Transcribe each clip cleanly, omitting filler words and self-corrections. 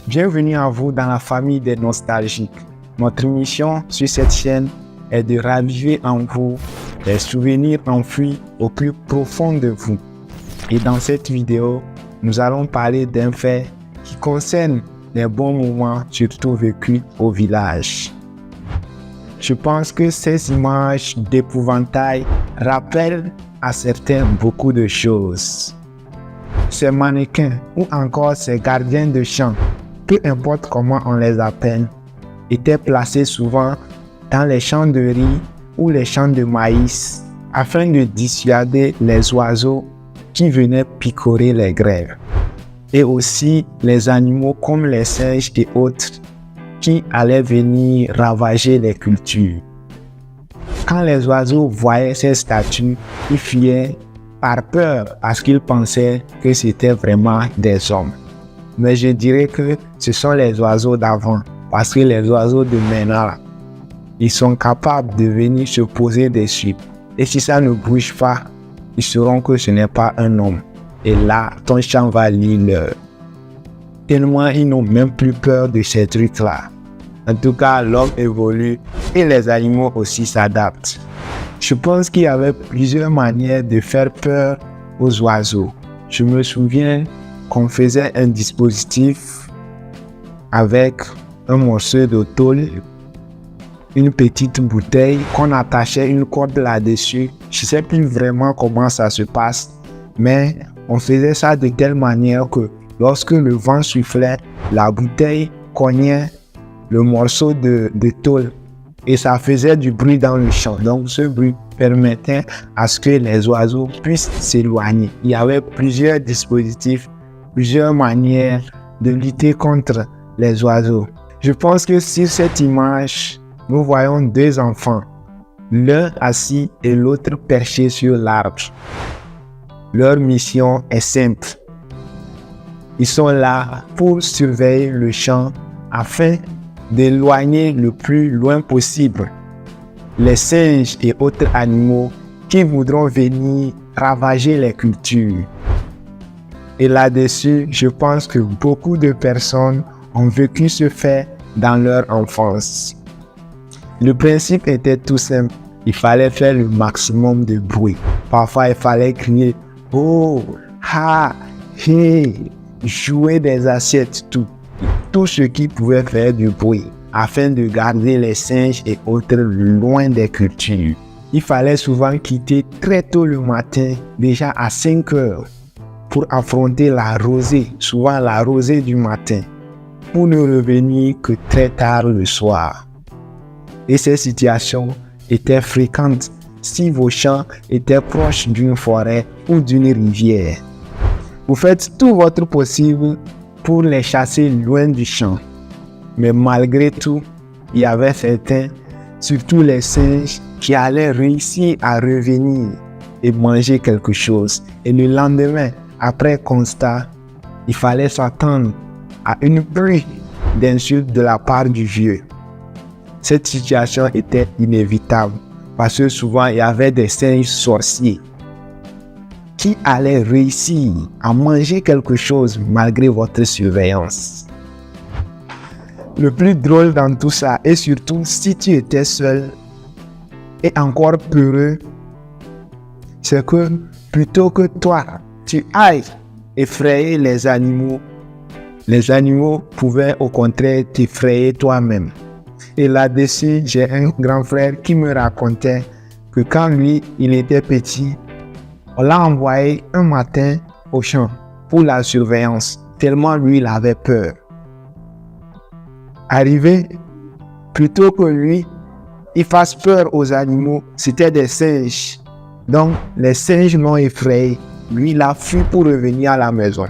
Bienvenue à vous dans la famille des nostalgiques. Notre mission sur cette chaîne est de raviver en vous les souvenirs enfouis au plus profond de vous. Et dans cette vidéo, nous allons parler d'un fait qui concerne les bons moments surtout vécus au village. Je pense que ces images d'épouvantail rappellent à certains beaucoup de choses. Ces mannequins ou encore ces gardiens de champ, peu importe comment on les appelle, étaient placés souvent dans les champs de riz ou les champs de maïs afin de dissuader les oiseaux qui venaient picorer les grèves et aussi les animaux comme les singes et autres qui allaient venir ravager les cultures. Quand les oiseaux voyaient ces statues, ils fuyaient par peur parce qu'ils pensaient que c'était vraiment des hommes. Mais je dirais que ce sont les oiseaux d'avant, parce que les oiseaux de maintenant, ils sont capables de venir se poser dessus. Et si ça ne bouge pas, ils sauront que ce n'est pas un homme. Et là, ton champ va lire. Tellement ils n'ont même plus peur de ces trucs-là. En tout cas, l'homme évolue et les animaux aussi s'adaptent. Je pense qu'il y avait plusieurs manières de faire peur aux oiseaux. Je me souviens qu'on faisait un dispositif avec un morceau de tôle, une petite bouteille qu'on attachait une corde là-dessus. Je ne sais plus vraiment comment ça se passe, mais on faisait ça de telle manière que lorsque le vent soufflait, la bouteille cognait le morceau de tôle et ça faisait du bruit dans le champ. Donc ce bruit permettait à ce que les oiseaux puissent s'éloigner. Il y avait plusieurs dispositifs, plusieurs manières de lutter contre les oiseaux. Je pense que sur cette image, nous voyons deux enfants, l'un assis et l'autre perché sur l'arbre. Leur mission est simple. Ils sont là pour surveiller le champ afin d'éloigner le plus loin possible les singes et autres animaux qui voudront venir ravager les cultures. Et là-dessus, je pense que beaucoup de personnes ont vécu ce fait dans leur enfance. Le principe était tout simple. Il fallait faire le maximum de bruit. Parfois, il fallait crier « Oh, ha, hey », jouer des assiettes, tout ce qui pouvait faire du bruit afin de garder les singes et autres loin des cultures. Il fallait souvent quitter très tôt le matin, déjà à 5 heures, pour affronter la rosée, souvent la rosée du matin, pour ne revenir que très tard le soir. Et ces situations étaient fréquentes si vos champs étaient proches d'une forêt ou d'une rivière. Vous faites tout votre possible pour les chasser loin du champ. Mais malgré tout, il y avait certains, surtout les singes, qui allaient réussir à revenir et manger quelque chose. Et le lendemain, après constat, il fallait s'attendre à une pluie d'insultes de la part du vieux. Cette situation était inévitable parce que souvent il y avait des singes sorciers qui allaient réussir à manger quelque chose malgré votre surveillance. Le plus drôle dans tout ça, et surtout si tu étais seul et encore peureux, c'est que plutôt que toi, tu ailles effrayer les animaux pouvaient au contraire t'effrayer toi-même. Et là-dessus, j'ai un grand frère qui me racontait que quand lui, il était petit, on l'a envoyé un matin au champ pour la surveillance, tellement lui, il avait peur. Arrivé, plutôt que lui, il fasse peur aux animaux, c'était des singes. Donc, les singes l'ont effrayé. Lui, il a fui pour revenir à la maison.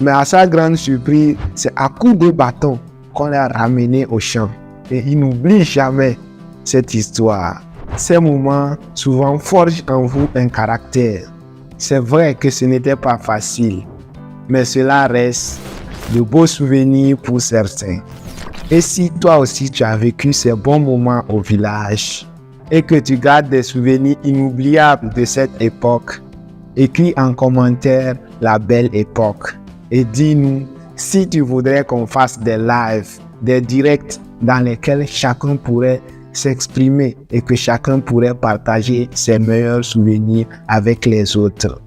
Mais à sa grande surprise, c'est à coups de bâton qu'on l'a ramené au champ. Et il n'oublie jamais cette histoire. Ces moments souvent forgent en vous un caractère. C'est vrai que ce n'était pas facile, mais cela reste de beaux souvenirs pour certains. Et si toi aussi tu as vécu ces bons moments au village et que tu gardes des souvenirs inoubliables de cette époque, écris en commentaire la belle époque et dis-nous Si tu voudrais qu'on fasse des lives, des directs dans lesquels chacun pourrait s'exprimer et que chacun pourrait partager ses meilleurs souvenirs avec les autres,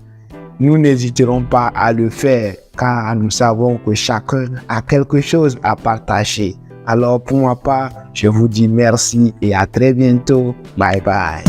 nous n'hésiterons pas à le faire car nous savons que chacun a quelque chose à partager. Alors pour ma part, je vous dis merci et à très bientôt. Bye bye.